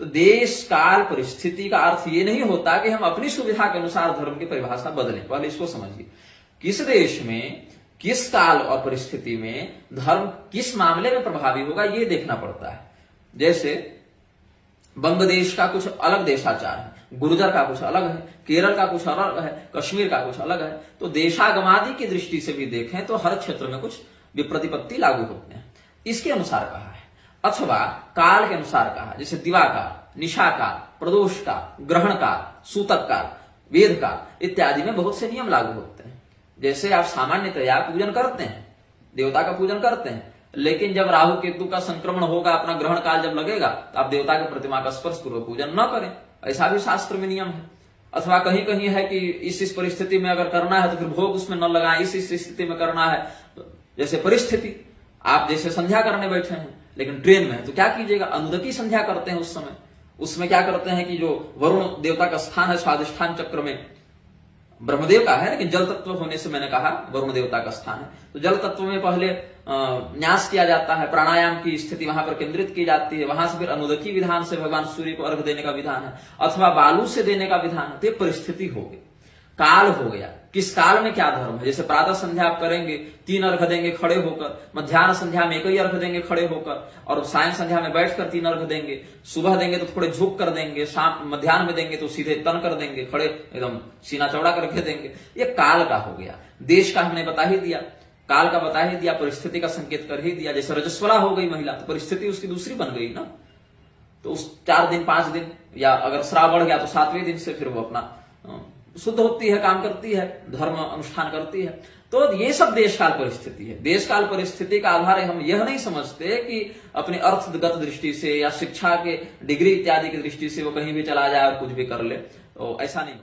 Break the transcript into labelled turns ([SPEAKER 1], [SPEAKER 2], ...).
[SPEAKER 1] तो देश काल परिस्थिति का अर्थ ये नहीं होता कि हम अपनी सुविधा के अनुसार धर्म की परिभाषा बदलें। पहले इसको समझिए, किस देश में किस काल और परिस्थिति में धर्म किस मामले में प्रभावी होगा ये देखना पड़ता है। जैसे बंगलादेश का कुछ अलग देशाचार है, गुर्जर का कुछ अलग है, केरल का कुछ अलग है, कश्मीर का कुछ अलग है। तो देशागमादि की दृष्टि से भी देखें तो हर क्षेत्र में कुछ विप्रतिपत्ति लागू होते हैं, इसके अनुसार कहा है। अथवा काल के अनुसार कहा, जैसे दिवा काल, निशा काल, प्रदोष काल, ग्रहण काल, सूतक काल, वेद काल इत्यादि में बहुत से नियम लागू होते हैं। जैसे आप सामान्यतया पूजन करते हैं, देवता का पूजन करते हैं, लेकिन जब राहु केतु का संक्रमण होगा, अपना ग्रहण काल जब लगेगा, तो आप देवता की प्रतिमा का स्पर्श पूर्वक पूजन न करें, ऐसा भी शास्त्र में नियम है। अथवा कहीं कहीं है कि इस परिस्थिति में अगर करना है तो फिर भोग उसमें न लगाएं, इस स्थिति में करना है। जैसे परिस्थिति, आप जैसे संध्या करने बैठे हैं लेकिन ट्रेन में है तो क्या कीजिएगा, अनुदकी संध्या करते हैं। उस समय उसमें क्या करते हैं कि जो वरुण देवता का स्थान है स्वादिष्ठान चक्र में, ब्रह्मदेव का है लेकिन जल तत्व होने से मैंने कहा वरुण देवता का स्थान है, तो जल तत्व में पहले न्यास किया जाता है, प्राणायाम की स्थिति वहां पर केंद्रित की जाती है, वहां से फिर अनुदकी विधान से भगवान सूर्य को अर्घ देने का विधान है, अथवा बालू से देने का विधान है। तो ये परिस्थिति हो गई, काल हो गया, किस काल में क्या धर्म है। जैसे प्रातः संध्या आप करेंगे 3 अर्घ देंगे खड़े होकर, मध्याह्न संध्या में 1 ही अर्घ देंगे खड़े होकर, और सायं संध्या में बैठकर 3 अर्घ देंगे। सुबह देंगे तो थोड़े झुक कर देंगे, शाम मध्याह्न में देंगे तो सीधे तन कर देंगे, खड़े एकदम सीना चौड़ा करके देंगे। ये काल का हो गया। देश का हमने बता ही दिया, काल का बता ही दिया, परिस्थिति का संकेत कर ही दिया। जैसे रजस्वला हो गई महिला तो परिस्थिति उसकी दूसरी बन गई ना, तो उस 4 दिन 5 दिन, या अगर श्राव बढ़ गया तो 7वें दिन से फिर वो अपना शुद्ध होती है, काम करती है, धर्म अनुष्ठान करती है। तो ये सब देशकाल परिस्थिति है। देशकाल परिस्थिति का आधार हम यह नहीं समझते कि अपने अर्थगत दृष्टि से या शिक्षा के डिग्री इत्यादि की दृष्टि से वो कहीं भी चला जाए और कुछ भी कर ले, तो ऐसा नहीं।